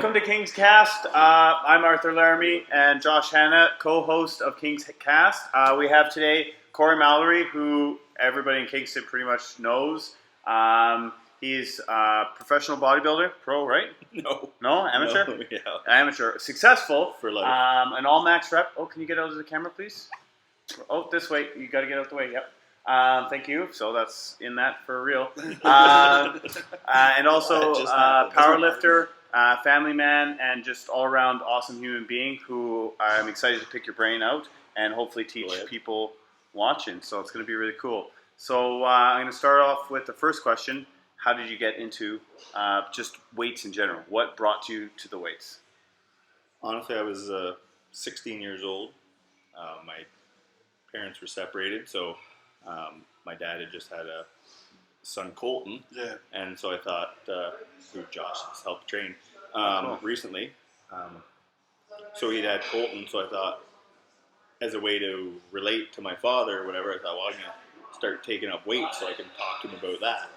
Welcome to King's Cast. I'm Arthur Laramie and Josh Hanna, co-host of King's Cast. We have today Cory Mallory, who everybody in Kingston pretty much knows. He's a professional bodybuilder, pro, right? No, amateur? No, yeah. Amateur. Successful. For life. An Allmax rep. Oh, can you get out of the camera, please? Oh, this way. You got to get out the way. Yep. Thank you. So that's in that for real. And also powerlifter, family man, and just all-around awesome human being who I'm excited to pick your brain out and hopefully teach people watching. So it's going to be really cool. So I'm going to start off with the first question. How did you get into just weights in general? What brought you to the weights? Honestly, I was 16 years old. My parents were separated, so my dad had just had a son, Colton. Yeah. And so I thought, who Josh has helped train recently. So he'd had Colton, so I thought, as a way to relate to my father or whatever, I thought, well, I'm going to start taking up weights so I can talk to him about that.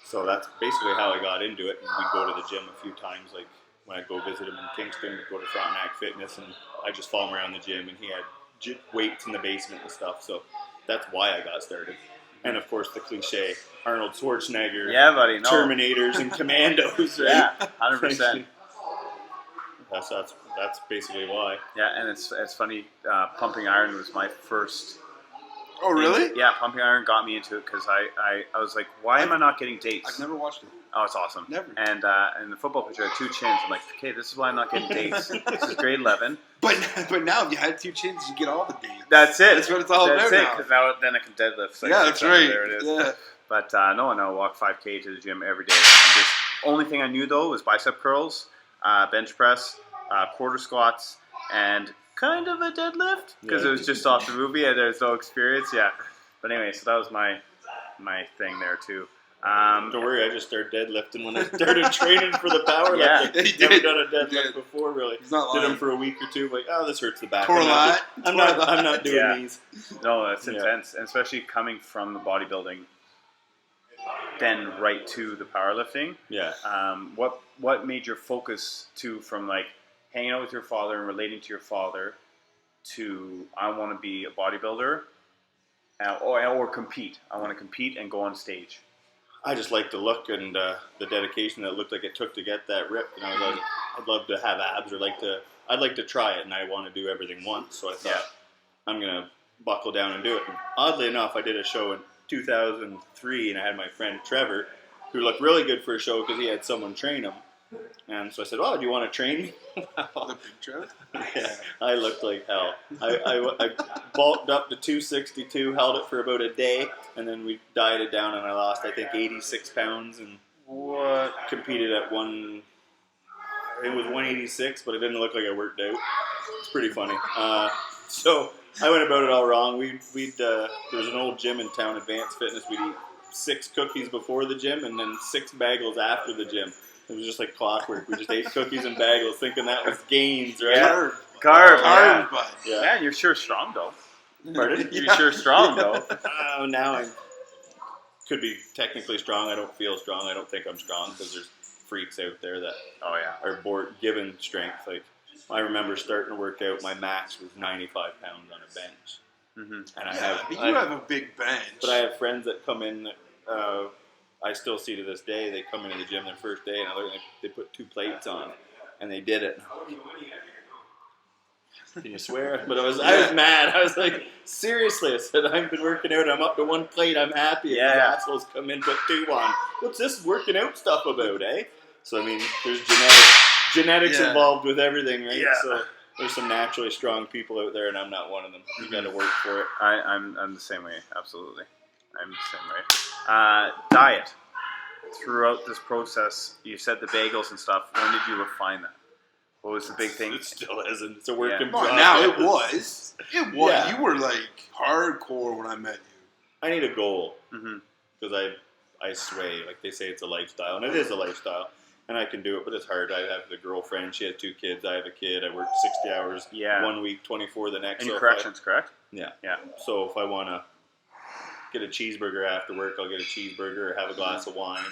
So that's basically how I got into it. And we'd go to the gym a few times, like when I'd go visit him in Kingston, we'd go to Frontenac Fitness, and I'd just follow him around the gym, and he had weights in the basement and stuff. So that's why I got started. And of course, the cliche Arnold Schwarzenegger, Terminators and Commandos, right? Yeah, 100%. That's basically why. Yeah, and it's funny. Pumping iron was my first. Oh, really? Yeah, pumping iron got me into it because I was like, why am I not getting dates? I've never watched it. Oh, it's awesome. Never. And the football pitcher had 2 chins. I'm like, okay, this is why I'm not getting dates. This is grade 11. But now, if you had 2 chins, you get all the dates. That's it. That's what it's all about now. That's it, because then I can deadlift. Like, yeah, that's right. There it is. Yeah. But no, I walk 5K to the gym every day. And just only thing I knew, though, was bicep curls, bench press, quarter squats, and kind of a deadlift, because it was just off the movie and there's no experience. Yeah. But anyway, so that was my thing there, too. Don't worry, I just started deadlifting when I started training for the powerlifting. Yeah, I've never done a deadlift before, really. He's not Did lying. them for a week or two. Like, oh, this hurts the back. Poor lad. I'm not doing these. No, that's intense, and especially coming from the bodybuilding, then right to the powerlifting. Yeah. What made your focus from like hanging out with your father and relating to your father to I want to be a bodybuilder or compete? I want to compete and go on stage. I just like the look and the dedication that it looked like it took to get that rip. You know, I'd love to have abs, or I'd like to try it, and I want to do everything once. So I thought I'm gonna buckle down and do it. And oddly enough, I did a show in 2003, and I had my friend Trevor, who looked really good for a show because he had someone train him. And so I said, "Oh, do you want to train me?" The big Trevor? Yeah, I looked like hell. I bulked up to 262, held it for about a day, and then we dieted down, and I lost, I think, 86 pounds, and competed at it was 186, but it didn't look like I worked out. It's pretty funny. So I went about it all wrong. There was an old gym in town, Advanced Fitness. We'd eat 6 cookies before the gym, and then 6 bagels after the gym. It was just like clockwork. We just ate cookies and bagels, thinking that was gains, right? Yeah. Carb, but Yeah. Man, you're sure strong though. Pardon? You're sure strong though. Now I could be technically strong. I don't feel strong. I don't think I'm strong because there's freaks out there that are given strength. Like, I remember starting to work out. My max was 95 pounds on a bench. Mm-hmm. And you have a big bench. But I have friends that come in. I still see to this day. They come into the gym their first day, and they put 2 plates on, and they did it. Can you swear? But I was mad. I was like, seriously. I said, I've been working out. I'm up to 1 plate. I'm happy. And these assholes come in, put 2 on. What's this working out stuff about, eh? So, I mean, there's genetics involved with everything, right? Yeah. So there's some naturally strong people out there, and I'm not one of them. You got to work for it. I'm the same way. Absolutely. I'm the same way. Diet. Throughout this process, you said the bagels and stuff. When did you refine that? What was the big thing? It still isn't. It's a work in Well, progress. now it was. Yeah. You were like hardcore when I met you. I need a goal Mm-hmm. because I sway. Like they say, it's a lifestyle, and it is a lifestyle, and I can do it, but it's hard. I have the girlfriend. She has 2 kids. I have a kid. I work 60 hours 1 week, 24 the next. Any corrections, correct? Yeah. Yeah. So if I want to get a cheeseburger after work, I'll get a cheeseburger or have a glass of wine.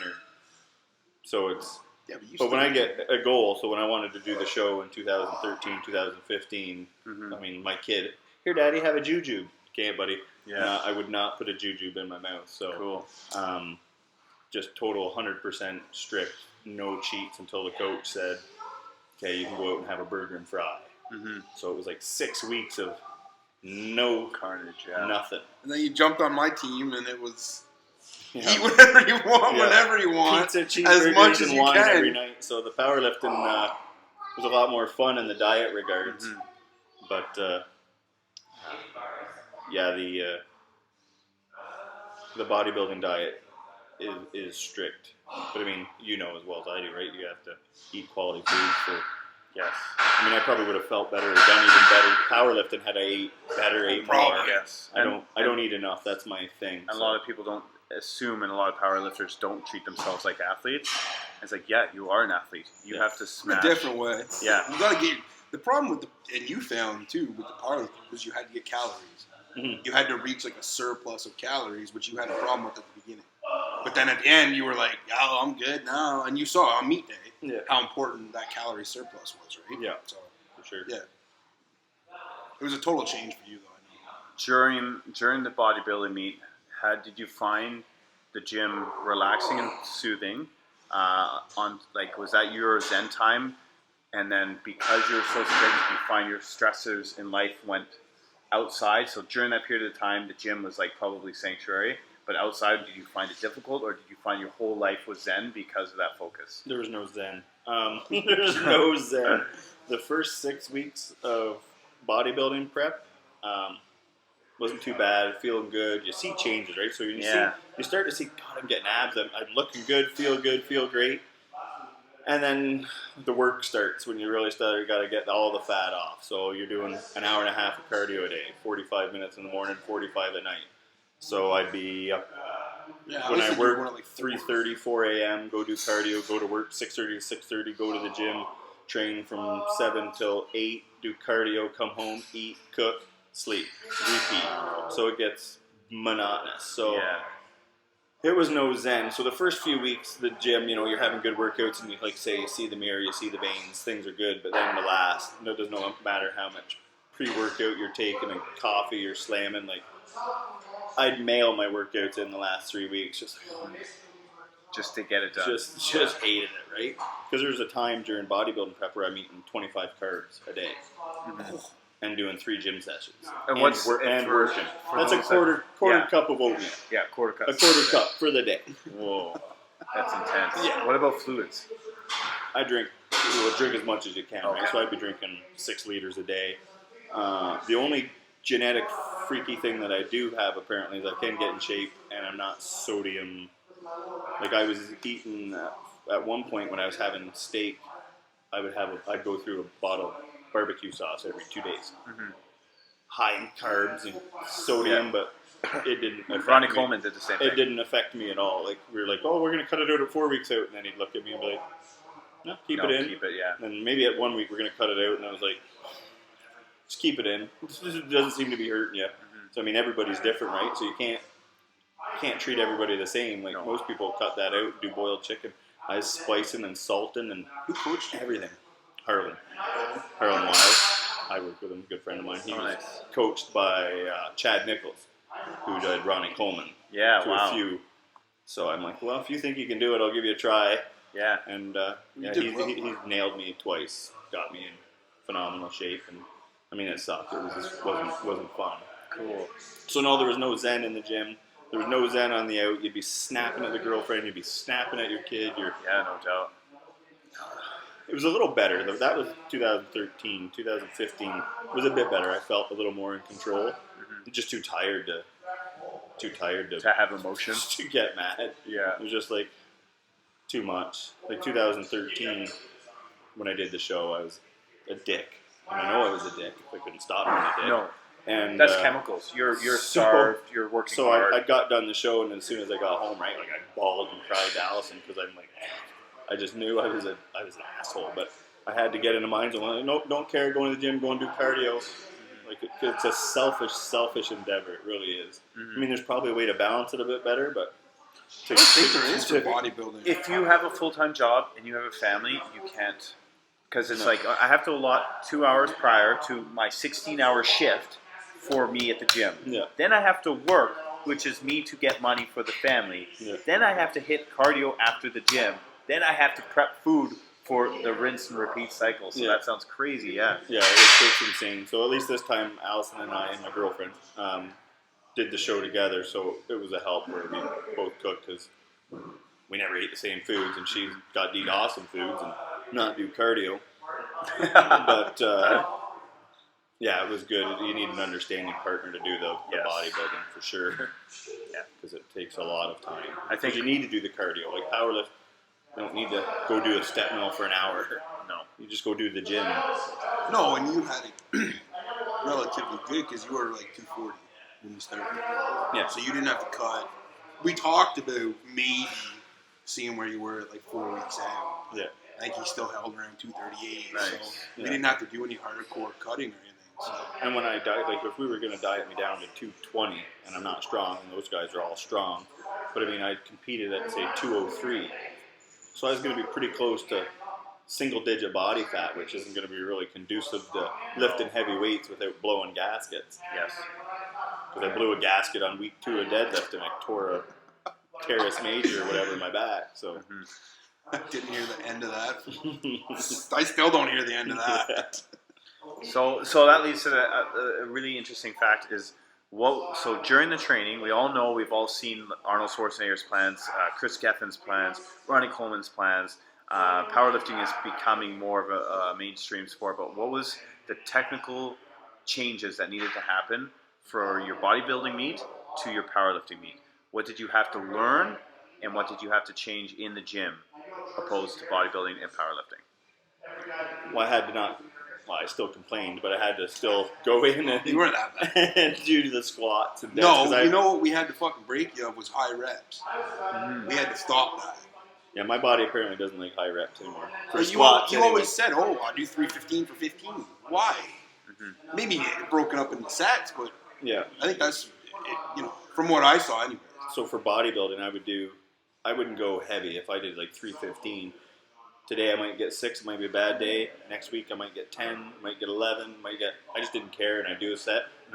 So it's Yeah, but, but when I get a goal, so when I wanted to do the show in 2013, 2015, I mean, my kid, here, Daddy, have a jujube. Okay, buddy. Yeah. I would not put a jujube in my mouth. So Cool. Just total 100% strict, no cheats until the coach said, okay, you can go out and have a burger and fry. So it was like 6 weeks of no carnage, nothing. And then you jumped on my team, and it was Yeah. eat whatever you want, whenever you want, Pizza, cheeseburgers, as much as and you wine can. every night. So the powerlifting was a lot more fun in the diet regards. But yeah, the bodybuilding diet is strict. But I mean, you know as well as I do, right? You have to eat quality food for. Yes. I mean, I probably would have felt better or done even better. Powerlifting had I ate better, ate more. Yes. I don't eat enough. That's my thing. And a lot of people don't assume, and a lot of powerlifters don't treat themselves like athletes. It's like, yeah, you are an athlete. You have to smash. A different way. Yeah. You gotta get the problem with and you found too with the powerlifting was you had to get calories. You had to reach like a surplus of calories, which you had a problem with at the beginning. But then at the end, you were like, "Oh, I'm good now," and you saw on meet day how important that calorie surplus was, right? Yeah, so for sure. Yeah, it was a total change for you, though. I know. During the bodybuilding meet, did you find the gym relaxing and soothing? Was that your zen time? And then because you were so strict, did you find your stressors in life went outside? So during that period of time, the gym was like probably sanctuary. But outside, did you find it difficult, or did you find your whole life was zen because of that focus? There was no zen. There's no zen. The first 6 weeks of bodybuilding prep wasn't too bad. Feeling good. You see changes, right? So you start to see, God, I'm getting abs. I'm looking good, feel great. And then the work starts when you really start. You got to get all the fat off. So you're doing an hour and a half of cardio a day, 45 minutes in the morning, 45 at night. So I'd be up when I work like 3:30, 4 a.m., go do cardio, go to work 6:30 to 6:30, go to the gym, train from 7 till 8, do cardio, come home, eat, cook, sleep, repeat. So it gets monotonous. So it was no zen. So the first few weeks, the gym, you're having good workouts, and you see the mirror, you see the veins, things are good. But then it does not matter how much pre-workout you're taking and coffee you're slamming, I'd mail my workouts in the last 3 weeks just to get it done. Just hated it, right? Because there's a time during bodybuilding prep where I'm eating 25 carbs a day and doing 3 gym sessions and working. That's a quarter cup of oatmeal. Yeah, quarter cup. A quarter cup for the day. Whoa, that's intense. Yeah. What about fluids? I drink as much as you can, right? So I'd be drinking 6 liters a day. The only genetic freaky thing that I do have apparently is I can get in shape and I'm not sodium. I was eating at one point when I was having steak, I'd go through a bottle of barbecue sauce every 2 days. High in carbs and sodium, but it didn't affect Ronnie me. Coleman did the same thing. It didn't affect me at all. We were like, oh, we're going to cut it out at 4 weeks out, and then he'd look at me and be like, no, keep it in. Keep it, yeah. And maybe at 1 week we're going to cut it out, and I was like, just keep it in. It doesn't seem to be hurting you. So I mean, everybody's different, right? So you can't treat everybody the same. Most people cut that out, do boiled chicken. I was spicing and salting and Who coached everything. Harlan Wiles. I work with him, a good friend of mine. He was coached by Chad Nichols, who did Ronnie Coleman. Yeah, a few. So I'm like, well, if you think you can do it, I'll give you a try. Yeah. And he nailed me twice, got me in phenomenal shape, and I mean, it sucked. It wasn't fun. Cool. So no, there was no zen in the gym. There was no zen on the out. You'd be snapping at the girlfriend. You'd be snapping at your kid. No doubt. It was a little better. That was 2013. 2015 was a bit better. I felt a little more in control. Just too tired to have emotions. To get mad. Yeah. It was just too much. 2013, when I did the show, I was a dick. And I know I was a dick if I couldn't stop being a dick. No. And that's chemicals. You're starved. You're working hard. So I got done the show, and as soon as I got home, right, I bawled and cried to Allison because I just knew I was an asshole. But I had to get into minds of nope, don't care. Go to the gym. Go and do cardio. It's a selfish endeavor. It really is. I mean, there's probably a way to balance it a bit better, but I think there is for bodybuilding. If you have a full-time job and you have a family, you can't. Because it's like I have to allot 2 hours prior to my 16-hour shift for me at the gym. Yeah. Then I have to work, which is me to get money for the family. Yeah. Then I have to hit cardio after the gym. Then I have to prep food for the rinse and repeat cycle. So that sounds crazy, yeah. Yeah, it's insane. So at least this time, Allison and I and my girlfriend did the show together. So it was a help where we both cooked because we never ate the same foods, and she got to eat awesome foods and not do cardio. But yeah, it was good. You need an understanding partner to do the bodybuilding for sure. Yeah, because it takes a lot of time. I think you need to do the cardio, like powerlift. You don't need to go do a step mill for an hour. No, you just go do the gym. No, and you had it relatively good because you were like 240 when you started. Yeah. So you didn't have to cut. We talked about maybe seeing where you were at like 4 weeks out. Yeah. I think he still held around 238. Nice. So we Yeah. didn't have to do any hardcore cutting or anything. So. And when I diet, like if we were going to diet me down to 220, and I'm not strong, and those guys are all strong, but I mean I competed at say 203, so I was going to be pretty close to single-digit body fat, which isn't going to be really conducive to lifting heavy weights without blowing gaskets. Yes. Because I blew a gasket on week 2 of deadlift, and I tore a teres major or whatever in my back. So. I didn't hear the end of that. I still don't hear the end of that. So that leads to a really interesting fact is so during the training, we all know, we've all seen Arnold Schwarzenegger's plans, Chris Gethin's plans, Ronnie Coleman's plans. Powerlifting is becoming more of a mainstream sport, but what was the technical changes that needed to happen for your bodybuilding meet to your powerlifting meet? What did you have to learn, and what did you have to change in the gym opposed to bodybuilding and powerlifting? Well, I had to not. Well, I still complained, but I had to still go in and You weren't that bad. and do the squats and deadlifts. No, you know what we had to fucking break you of was high reps. We had to stop that. Yeah, my body apparently doesn't like high reps anymore. For You squats, anyway. always said, "Oh, I'll do 315 for 15." Why? Maybe broken up into sets, but Yeah. I think that's from what I saw anyway. So for bodybuilding, I wouldn't go heavy. If I did like 315, today I might get 6. It might be a bad day. Next week I might get 10. Might get 11. I just didn't care, and I do a set. If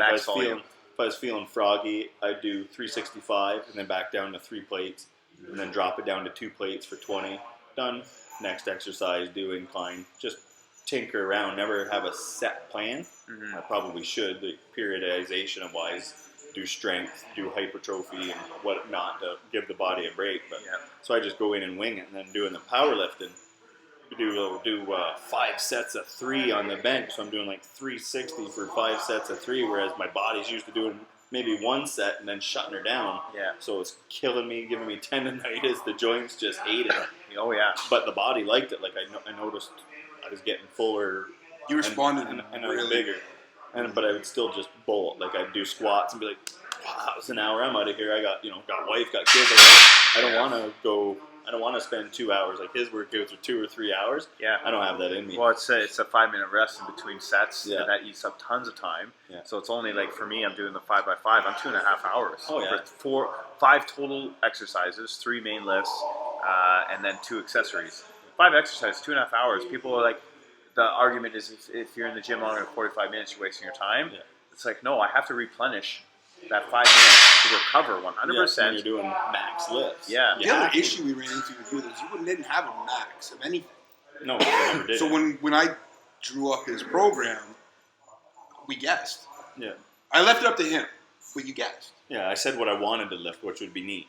I was feeling froggy, I'd do 365 and then back down to 3 plates, and then drop it down to 2 plates for 20. Done. Next exercise, do incline. Just tinker around. Never have a set plan. I probably should. The periodization of wise. Do strength, do hypertrophy, and whatnot to give the body a break. But so I just go in and wing it, and then doing the powerlifting, do 5 sets of 3 on the bench. So I'm doing like 360 for 5 sets of 3, whereas my body's used to doing maybe 1 set and then shutting her down. Yeah. So it's killing me, giving me tendonitis. The joints just hate it. Oh yeah. But the body liked it. Like I noticed, I was getting fuller. You responded and I was bigger. But I would still just bolt. Like I'd do squats and be like, wow, that was an hour. I'm out of here. I got wife, got kids. I don't want to go. I don't want to spend 2 hours. Like his workouts are 2 or 3 hours. Yeah. I don't have that in me. Well, it's a 5-minute rest in between sets. Yeah. And that eats up tons of time. Yeah. So it's only like, for me, I'm doing the 5x5. I'm 2.5 hours. Oh yeah. For 5 total exercises, 3 main lifts, and then 2 accessories. 5 exercises, 2.5 hours. People are like, the argument is if you're in the gym longer than 45 minutes, you're wasting your time. Yeah. It's like, no, I have to replenish that 5 minutes to recover 100%. Yeah, you're doing max lifts. Yeah. The other issue we ran into with you is you didn't have a max of anything. No, I never did. So when I drew up his program, we guessed. Yeah. I left it up to him, but you guessed. Yeah, I said what I wanted to lift, which would be knee.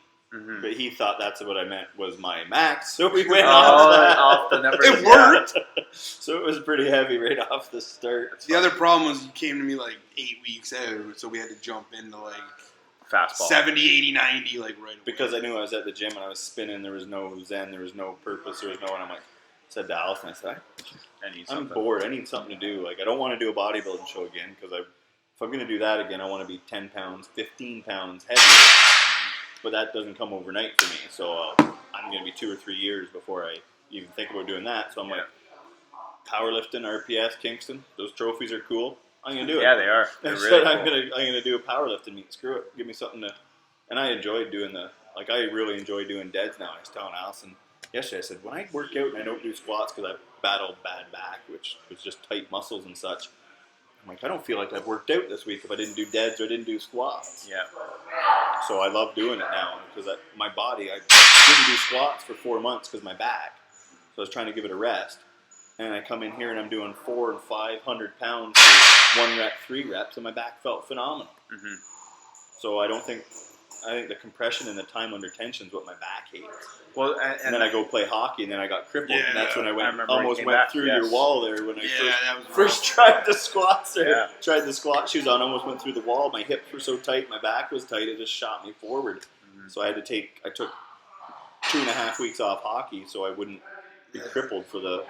But he thought that's what I meant was my max, so we went off the numbers. It worked. So it was pretty heavy right off the start. The other problem was you came to me like 8 weeks out, so we had to jump into like fastball 70, 80, 90 like right away. Because I knew I was at the gym and I was spinning. There was no zen. There was no purpose. There was no one. I'm like, said to Allison, I said, I'm bored. I need something to do. Like I don't want to do a bodybuilding show again because if I'm going to do that again, I want to be 10 pounds, 15 pounds heavier. But that doesn't come overnight for me. So I'm going to be 2 or 3 years before I even think about doing that. So I'm like, powerlifting, RPS, Kingston, those trophies are cool. I'm going to do it. Yeah, they are. They're really I'm cool. going to do a powerlifting meet. Screw it. Give me something to... And I enjoyed doing Like, I really enjoy doing deads now. I was telling Allison yesterday, I said, when I work out and I don't do squats because I battled bad back, which was just tight muscles and such, I'm like, I don't feel like I've worked out this week if I didn't do deads or I didn't do squats. Yeah. So I love doing it now because my body, I didn't do squats for 4 months because of my back. So I was trying to give it a rest. And I come in here and I'm doing 400 and 500 pounds for 1 rep, 3 reps, and my back felt phenomenal. Mm-hmm. So I think the compression and the time under tension is what my back hates. Well, and then I go play hockey, and then I got crippled, and that's when I almost went through your wall there when I first tried the squats. Tried the squat shoes on, almost went through the wall. My hips were so tight, my back was tight, it just shot me forward. Mm-hmm. So I took 2.5 weeks off hockey so I wouldn't be crippled for the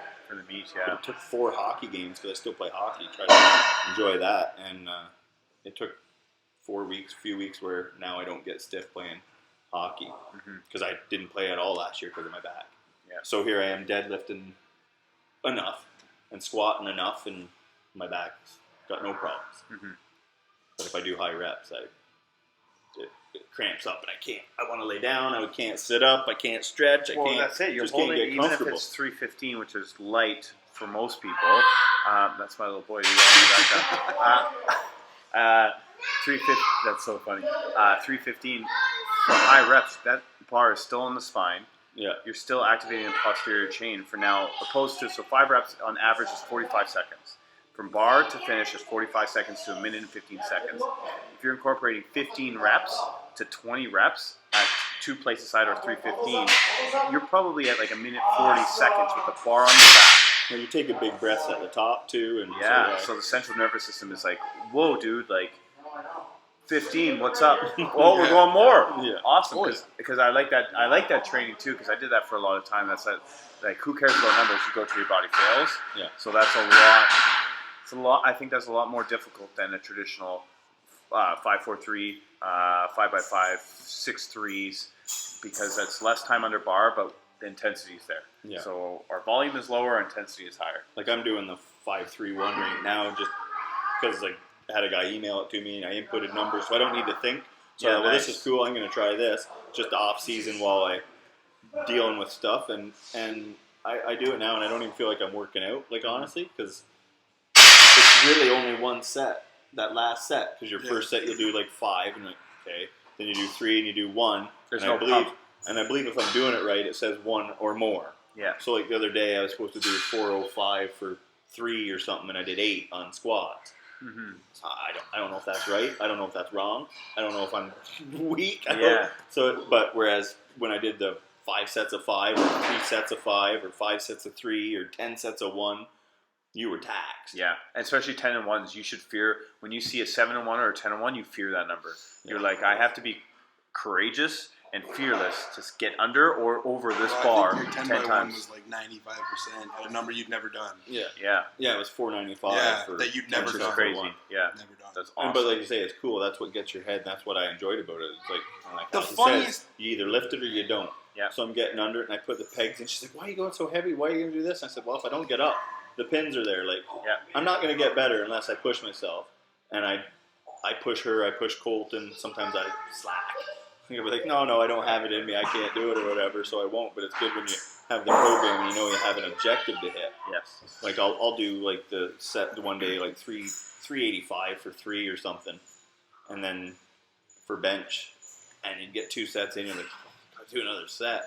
beach. Yeah, it took 4 hockey games because I still play hockey. Try to enjoy that, and it took 4 weeks, few weeks where now I don't get stiff playing hockey because I didn't play at all last year because of my back. Yeah. So here I am deadlifting enough and squatting enough, and my back's got no problems. Mm-hmm. But if I do high reps, it cramps up and I can't. I want to lay down. I can't sit up. I can't stretch. Well, that's it. You're just holding, can't get even if comfortable. it's 315, which is light for most people. That's my little boy. 350. That's so funny. 315 for high reps. That bar is still on the spine. Yeah. You're still activating the posterior chain for now, opposed to 5 reps on average is 45 seconds. From bar to finish is 45 seconds to 1 minute and 15 seconds. If you're incorporating 15 reps to 20 reps at 2 plates aside or 315, you're probably at like 1 minute 40 seconds with the bar on your back. Well, you take a big breath at the top too, and so the central nervous system is like, whoa, dude, like 15, what's up? Oh, we're going more. Yeah, awesome. Because I like that. I like that training too because I did that for a lot of time. That's like who cares about numbers? You go till your body fails. Yeah. So that's a lot. It's a lot. I think that's a lot more difficult than a traditional 5-4-3, 5x5, 6-3s because that's less time under bar, but the intensity is there. Yeah. So our volume is lower, our intensity is higher. Like I'm doing the 5-3-1 right now just because I had a guy email it to me and I inputted numbers, so I don't need to think. So this is cool. I'm going to try this just off season while I dealing with stuff, and I do it now, and I don't even feel like I'm working out. Like honestly, because it's really only one set. That last set, because your first set you'll do like 5, and like okay, then you do 3 and you do 1. There's and no pump. And I believe if I'm doing it right, it says 1 or more. Yeah. So like the other day, I was supposed to do 405 for 3 or something, and I did 8 on squats. Mm-hmm. So I don't know if that's right. I don't know if that's wrong. I don't know if I'm weak. But whereas when I did the 5 sets of 5, or 3 sets of 5, or 5 sets of 3, or 10 sets of 1, you were taxed. Yeah, and especially 10 and 1s. You should fear when you see a 7 and 1 or a 10 and 1. You fear that number. Yeah. You're like, I have to be courageous and fearless to get under or over this bar. I think your 10 by 1 was like 95% at a number you'd never done. Yeah, it was 495. Yeah, for that you'd never done. Crazy. Yeah, never done. That's awesome. But like you say, it's cool. That's what gets your head. That's what I enjoyed about it. It's like the funniest. You either lift it or you don't. Yeah. So I'm getting under it, and I put the pegs in. She's like, "Why are you going so heavy? Why are you going to do this?" And I said, "Well, if I don't get up, the pins are there. Like, I'm not going to get better unless I push myself." And I push her. I push Colton. Sometimes I slack. You'll be like, no, I don't have it in me. I can't do it or whatever, so I won't. But it's good when you have the program and you know you have an objective to hit. Yes. Like I'll do like the set one day like 385 for 3 or something, and then for bench, and you'd get 2 sets in. You're like, I'll do another set,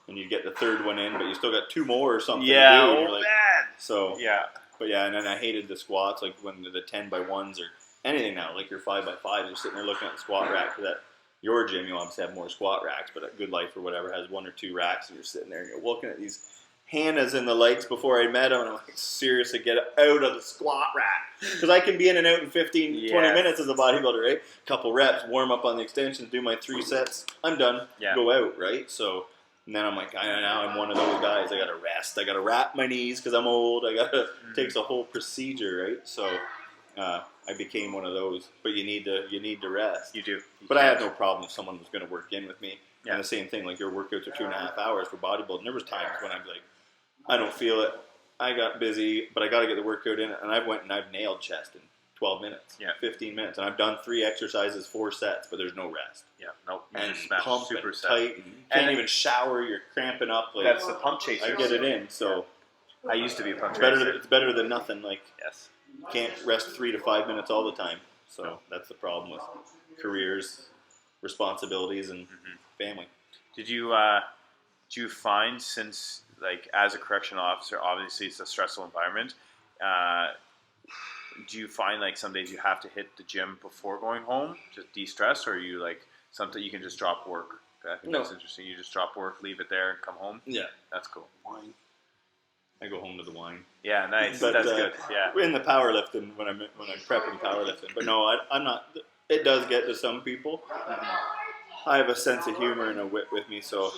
and you get the 3rd one in, but you still got 2 more or something. Yeah, to do, and you're like, bad. So yeah. But yeah, and then I hated the squats, like when the 10 by 1s or anything now, like your 5 by 5, you're sitting there looking at the squat rack for that. Your gym, you obviously have more squat racks, but at Good Life or whatever has 1 or 2 racks, and you're sitting there and you're looking at these Hannahs in the lights before I met them, and I'm like, seriously, get out of the squat rack. Because I can be in and out in 15, 20 minutes as a bodybuilder, right? Couple reps, warm up on the extensions, do my 3 sets, I'm done, go out, right? So, and then I'm like, now I'm one of those guys, I gotta rest, I gotta wrap my knees because I'm old, takes a whole procedure, right? So, I became one of those, but you need to rest. You do. But I had no problem if someone was going to work in with me. Yeah. And the same thing, like your workouts are 2.5 hours for bodybuilding. There was times when I'd be like, I don't feel it. I got busy, but I got to get the workout in. And I went and I've nailed chest in 12 minutes, Yeah. 15 minutes. And I've done 3 exercises, 4 sets, but there's no rest. Yeah, nope. You And just smash pump super and set. tight. And you can't even shower. You're cramping up. Like, That's the pump chaser. I get it in. So I used to be a pump it's chaser. it's better than nothing. Like, Yes. can't rest 3 to 5 minutes all the time. So that's the problem with careers, responsibilities, and family. Did you find, since, like, as a correctional officer, obviously it's a stressful environment, do you find, like, some days you have to hit the gym before going home to de-stress, or are you, like, something you can just drop work? I think that's interesting. You just drop work, leave it there, and come home? Yeah. That's cool. Wine. I go home to the wine. Yeah, nice. But, That's good. Yeah. In the powerlifting, when I'm prepping powerlifting. But no, I'm not. It does get to some people. I have a sense of humor and a wit with me, so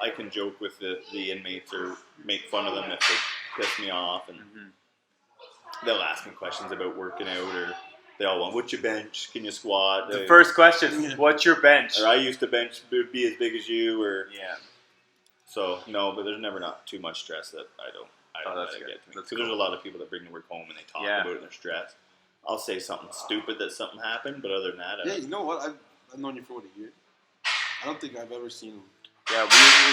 I can joke with the inmates or make fun of them if they piss me off, and they'll ask me questions about working out, or they all want, what's your bench? Can you squat? The first question, what's your bench? Or I used to bench be as big as you, or yeah. So no, but there's never not too much stress that I don't let it get to me. Because there's a lot of people that bring the work home and they talk about it and they're stressed. I'll say something stupid that something happened, but other than that, yeah, you know what? I've known you for what, a year. I don't think I've ever seen. Yeah,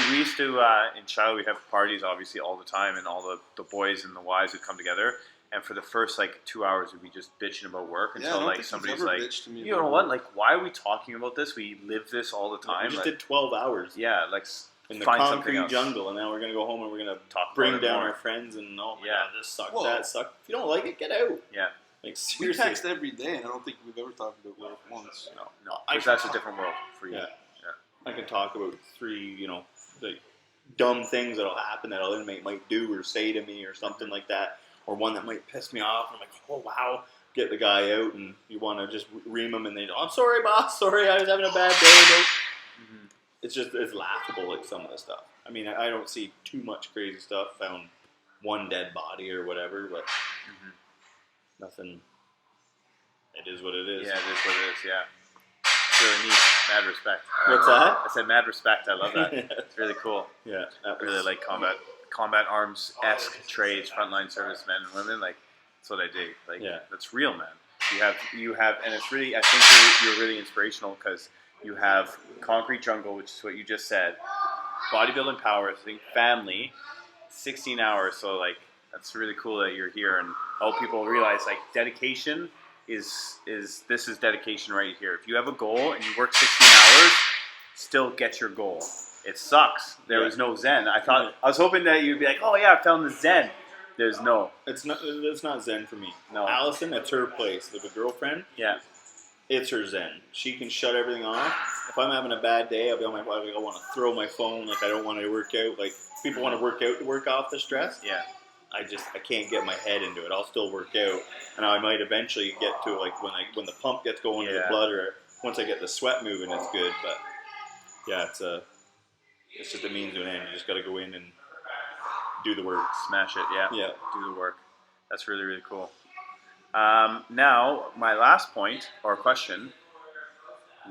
we used to in Charlotte. We'd have parties obviously all the time, and all the boys and the wives would come together. And for the first 2 hours, we'd be just bitching about work until somebody's like, you know what? Like, why are we talking about this? We live this all the time. We just did 12 hours. Yeah, in the find concrete jungle, and now we're gonna go home and we're gonna bring down our friends and God, this sucks, that sucks. If you don't like it, get out. Yeah. We seriously. text every day, and I don't think we've ever talked about work once. No. Because that's a different world for you. Yeah. I can talk about 3, the dumb things that'll happen that an inmate might do or say to me or something like that, or one that might piss me off. And I'm like, oh wow, get the guy out, and you want to just ream him, and they go, I'm sorry, boss. Sorry, I was having a bad day. It's laughable, like some of the stuff. I mean, I don't see too much crazy stuff. Found one dead body or whatever, but nothing. It is what it is. Yeah, it is what it is. Yeah. It's really neat. Mad respect. What's that? I said mad respect. I love that. It's really cool. Yeah. I really like combat arms-esque trades, frontline servicemen and women. Like, that's what I dig. Like, that's real, man. You have, and it's really, I think you're really inspirational because you have concrete jungle, which is what you just said, bodybuilding powerlifting, family, 16 hours. So, like, that's really cool that you're here, and I hope people realize, like, dedication is dedication right here. If you have a goal and you work 16 hours, still get your goal. It sucks. There was no zen. I was hoping that you'd be like, oh yeah, I found the zen. There's no. It's not zen for me. No. Allison, it's her place. There's a girlfriend. Yeah. It's her zen. She can shut everything off. If I'm having a bad day, I'll be on my phone. I want to throw my phone. Like, I don't want to work out. Like, people want to work out to work off the stress. Yeah. I can't get my head into it. I'll still work out, and I might eventually get to, like, when the pump gets going to the blood, or once I get the sweat moving, it's good. But yeah, it's just a means to an end. You just got to go in and do the work, Smash it. Yeah. Yeah. Do the work. That's really, really cool. Now, my last point or question: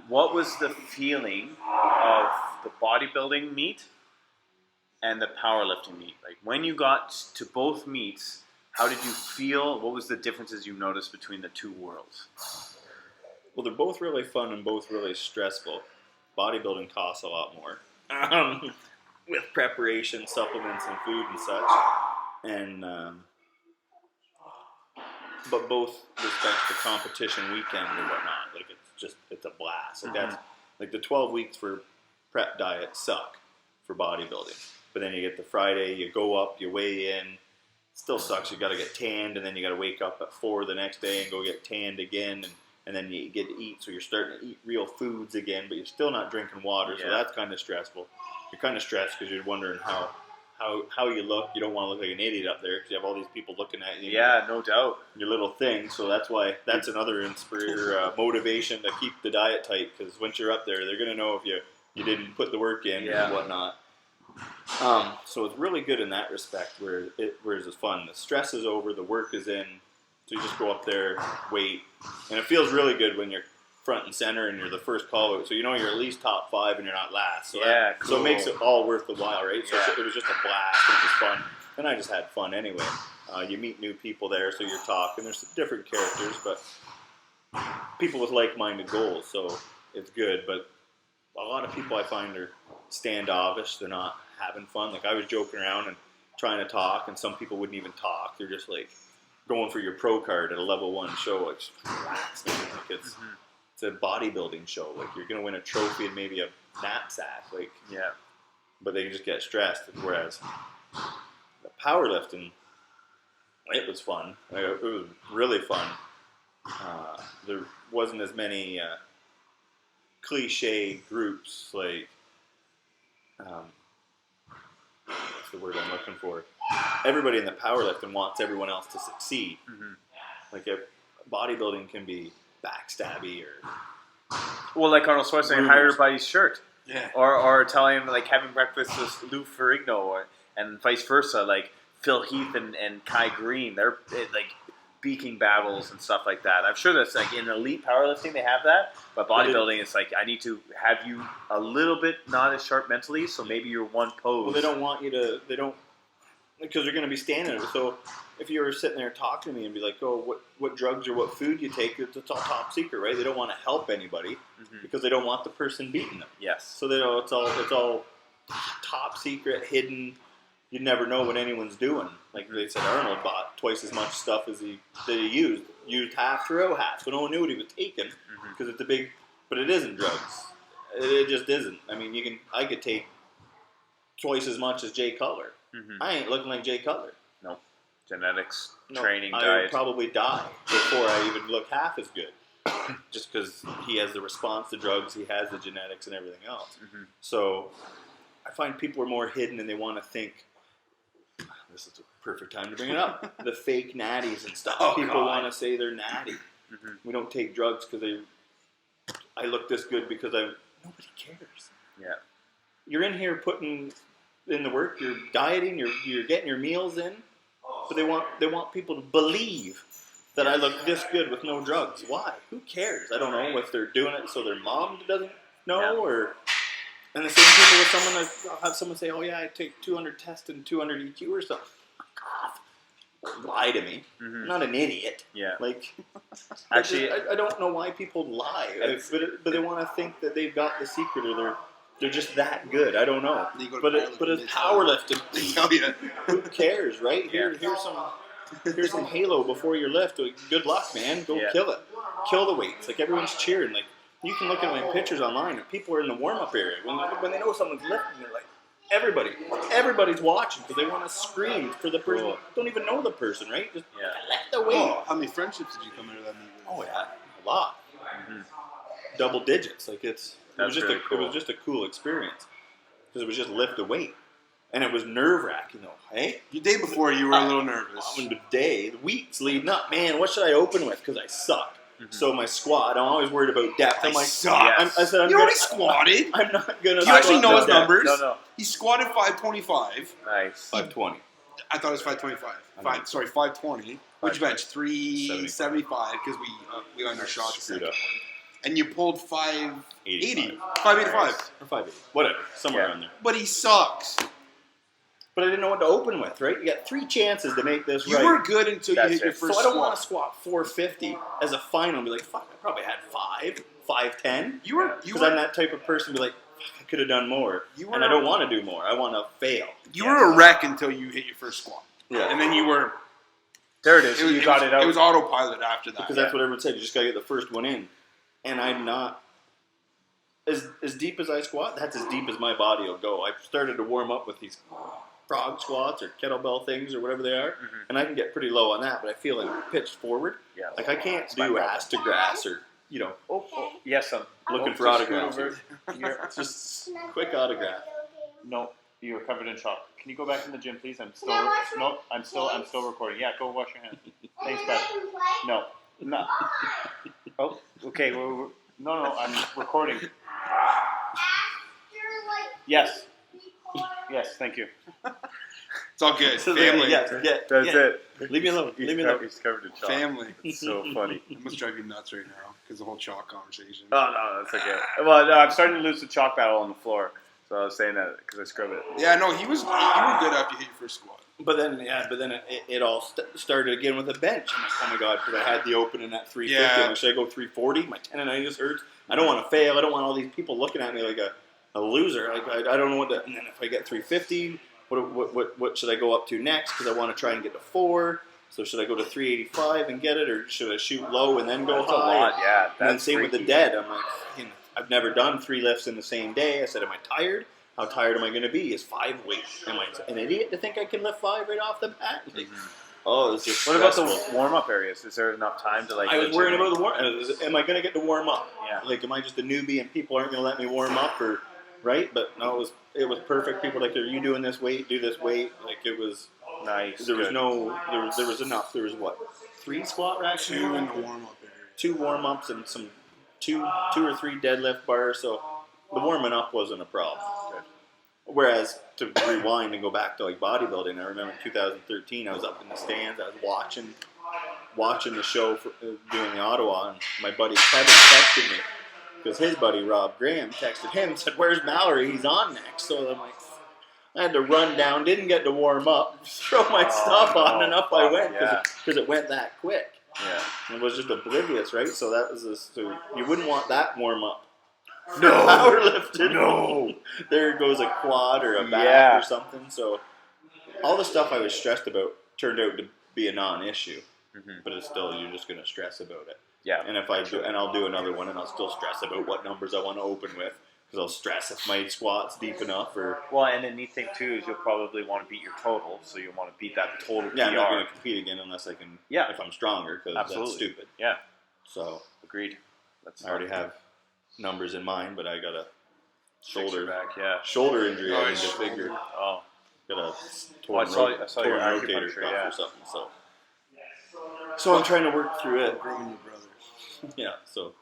what was the feeling of the bodybuilding meet and the powerlifting meet? Like, when you got to both meets, how did you feel? What was the differences you noticed between the two worlds? Well, they're both really fun and both really stressful. Bodybuilding costs a lot more with preparation, supplements, and food and such. And but both respect the competition weekend and whatnot. Like, it's a blast. Like, that's like the 12 weeks for prep diet suck for bodybuilding. But then you get the Friday, you go up, you weigh in. Still sucks. You got to get tanned, and then you got to wake up at 4 the next day and go get tanned again, and then you get to eat. So you're starting to eat real foods again, but you're still not drinking water. So that's kind of stressful. You're kind of stressed because you're wondering how you look. You don't want to look like an idiot up there because you have all these people looking at you. Yeah, no doubt. Your little thing. So that's another motivation to keep the diet tight, because once you're up there, they're going to know if you didn't put the work in and whatnot. So it's really good in that respect, whereas it's fun. The stress is over, the work is in, so you just go up there, wait, and it feels really good when you're front and center and you're the first call out, so you know you're at least top 5 and you're not last. So cool. So it makes it all worth the while, right? So it was just a blast, and it was fun, and I just had fun anyway. You meet new people there, so you're talking. There's different characters, but people with like-minded goals, so it's good. But a lot of people I find are standoffish. They're not having fun. Like I was joking around and trying to talk, and some people wouldn't even talk. They're just like going for your pro card at a level 1 show. Like, just relax, man. Like it's a bodybuilding show. Like you're gonna win a trophy and maybe a knapsack. Like but they just get stressed. Whereas the powerlifting, it was fun. Like, it was really fun. There wasn't as many cliche groups like what's the word I'm looking for? Everybody in the powerlifting wants everyone else to succeed. Like bodybuilding can be backstabby or like Arnold Schwarzenegger hired by his shirt. Yeah. Or telling him like having breakfast with Lou Ferrigno and vice versa, like Phil Heath and Kai Green, they're like beaking battles and stuff like that. I'm sure that's like in elite powerlifting they have that, but bodybuilding it's like I need to have you a little bit not as sharp mentally, so maybe you're one pose. Well, they don't want you to. They don't because they're going to be standing there. So if you were sitting there talking to me and be like, "Oh, what drugs or what food you take?" It's all top secret, right? They don't want to help anybody because they don't want the person beating them. Yes. So they know it's all top secret, hidden. You never know what anyone's doing. Like they said, Arnold bought twice as much stuff as he used half throughout half, so no one knew what he was taking because it's a big. But it isn't drugs. It just isn't. I mean, I could take twice as much as Jay Cutler. I ain't looking like Jay Cutler. No. Genetics, No, training, I diet. would probably die before I even look half as good. Just because he has the response to drugs, he has the genetics and everything else. So I find people are more hidden and they want to think, this is the perfect time to bring it up, the fake natties and stuff. People want to say they're natty. We don't take drugs because I look this good because nobody cares. Yeah. You're in here putting in the work, you're dieting, you're getting your meals in, but they want people to believe that I look this good with no drugs. Why? Who cares? I don't know if they're doing it so their mom doesn't know or. And the same people with someone, I'll have someone say, "Oh yeah, I take 200 test and 200 EQ or something." Lie to me. I'm not an idiot. Yeah. Like, Actually, I don't know why people lie, but they want to think that they've got the secret or they're just that good. I don't know. But it's powerlifting. They tell you. Who cares, right? Here's some Halo before your lift. Good luck, man. Go kill it. Kill the weights. Like everyone's cheering. Like you can look at my pictures online, and people are in the warm-up area when they know someone's lifting. They're like, everybody's watching because they want to scream for the person. Don't even know the person, right? Just lift the weight. Oh, how many friendships did you come into that meeting with? Oh yeah, a lot. Double digits. Like it was just a cool experience because it was just lift a weight. And it was nerve-wracking, though. Hey, The day before, you were a little nervous. The weeks leading up, man, what should I open with? Because I suck. So my squat, I'm always worried about depth. I'm like, I said, you already squatted. I'm not gonna. Do you actually know his depth. numbers? No. He squatted 525. Nice. 520. I thought it was 525. 520. What'd you bench? 375 because we undershot the second one. And you pulled 580. 585. Or 580. Whatever. Somewhere around there. But he sucks. But I didn't know what to open with, right? You got 3 chances to make this You right. were good until you hit your first So I don't want to squat. squat 450 as a final and be like, fuck, I probably had 5'10". Because I'm that type of person be like, fuck, I could have done more. And I don't want to do more. I want to fail. You were a wreck until you hit your first squat. Yeah. And then you were... There it is. You got it out. It was autopilot after that. Because that's what everyone said. You just got to get the first one in. And I'm not... As deep as I squat, that's as deep as my body will go. I started to warm up with these frog squats or kettlebell things or whatever they are. And I can get pretty low on that, but I feel like pitched forward. Yeah. Like I can't do ass to grass or, Yes, I'm looking for autographs. Here. Just quick autograph. No, you were covered in chalk. Can you go back in the gym, please? I'm still recording. Yeah, go wash your hands. Thanks, Brad. No. Oh, okay. No, I'm recording. Yes. Yes, thank you. It's all good. Family. That's it. Leave me alone. He's covered in chalk. Family. It's so funny. It must drive you nuts right now because the whole chalk conversation. Oh, no, that's okay. Well, no, I'm starting to lose the chalk battle on the floor. So I was saying that because I scrub it. Yeah, no, you were good after you hit your first squat. But then it all started again with a bench. I'm like, oh my god, because I had the opening at 350. Yeah. I'm like, should I go 340? My tendonitis hurts. I don't want to fail. I don't want all these people looking at me like a loser. Like I don't know what to. And then if I get 350, what should I go up to next? Because I want to try and get to 4. So should I go to 385 and get it, or should I shoot low and then go That's high? a lot, yeah. And then That's same with the freaky. dead. I'm like, I've never done 3 lifts in the same day. I said, am I tired? How tired am I going to be? Is 5 weight? Am I an idiot to think I can lift 5 right off the bat? Like, oh, it's just What about stressful. the warm-up areas? Is there enough time to I was worried about the warm. warm. Am I going to get to warm up? Yeah. Like, am I just a newbie and people aren't going to let me warm up, or right? But no, it was perfect. People were like, are you doing this weight? Do this weight. Like it was Nice. There was good. there was enough. There was what 3 squat racks, 2 in the warm-up area. 2 warm ups, and some 2 or 3 deadlift bars. So the warming up wasn't a problem. Good. Whereas to rewind and go back to like bodybuilding, I remember in 2013 I was up in the stands. I was watching the show doing the Ottawa, and my buddy Kevin texted me because his buddy Rob Graham texted him and said, "Where's Mallory? He's on next." So I'm like, I had to run down, didn't get to warm up, throw my stuff on, and up I went because it went that quick. Yeah. It was just oblivious, right? So that was so you wouldn't want that warm up. No. Powerlifting. No. There goes a quad or a back Yeah. or something. So all the stuff I was stressed about turned out to be a non-issue. Mm-hmm. But it's still, you're just going to stress about it. Yeah. And if I do, and I'll do another one, and I'll still stress about what numbers I want to open with, because I'll stress if my squat's deep enough, or Well, and the neat thing too is you'll probably want to beat your total, so you want to beat that total yeah, I'm not PR. going to compete again unless I can. Yeah. If I'm stronger, because that's Absolutely. stupid. Yeah. So Agreed. That's I already have numbers in mind, but I got a shoulder back. Yeah. shoulder injury. I need to Nice. figure. Oh. Got a Well, torn, I saw your torn rotator acupuncture, cuff yeah. or something. So I'm trying to work through it. Growing your brothers. Yeah, so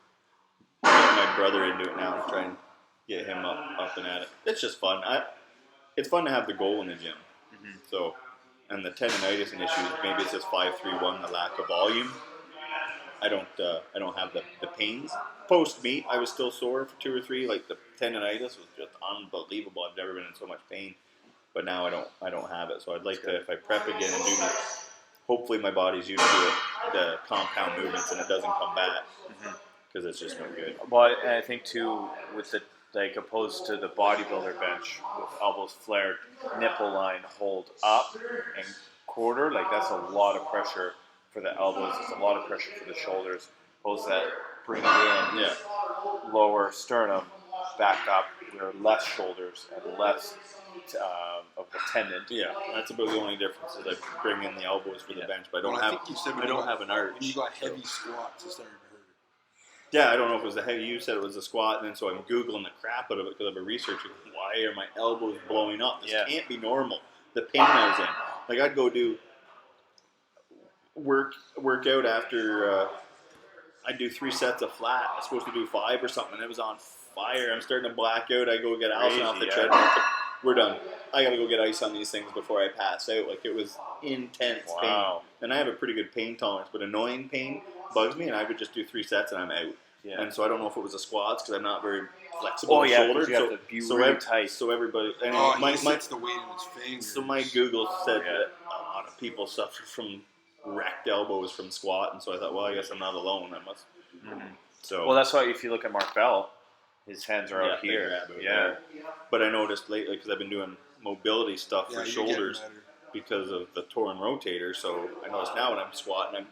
get my brother into it now to try and get him up and at it. It's just fun. It's fun to have the goal in the gym. Mm-hmm. So, and the tendonitis and issues, maybe it's just 5-3-1, the lack of volume. I don't have the pains. Post meet, I was still sore for 2 or 3. Like the tendonitis was just unbelievable. I've never been in so much pain, but now I don't have it. So I'd like to, if I prep again and do the, hopefully my body's used to it, the compound movements, and it doesn't come back because it's just no good. Well, and I think too, with the opposed to the bodybuilder bench with elbows flared, nipple line hold up and quarter, like that's a lot of pressure for the elbows. It's a lot of pressure for the shoulders. Opposed to that, bring it in, lower sternum, back up. There are less shoulders and less of the tendon. Yeah, that's about the only difference is I bring in the elbows for the bench, but Well, I think you said I don't have an arch. when you got so. heavy squats, it started to hurt. Yeah, I don't know if it was the heavy. You said it was a squat, and then so I'm Googling the crap out of it because I've been researching why are my elbows blowing up? This can't be normal. The pain I was in. Like I'd go do work out after I'd do 3 sets of flat. I was supposed to do 5 or something, and it was on fire. I'm starting to black out. I go get Allison off the treadmill. We're done. I got to go get ice on these things before I pass out. Like it was intense pain. And I have a pretty good pain tolerance, but annoying pain bugs me, and I would just do 3 sets and I'm out. Yeah. And so I don't know if it was the squats because I'm not very flexible in shoulders. You have to be really tight. So everybody, and He sets the weight in his fingers. so my Google said that a lot of people suffer from wrecked elbows from squat, and so I thought, well, I guess I'm not alone. I must. So Well, that's why if you look at Mark Bell, his hands are out they here. grab out Yeah. there. But I noticed lately because I've been doing mobility stuff Yeah, for you're getting shoulders better. because of the torn rotator. So I notice now when I'm squatting,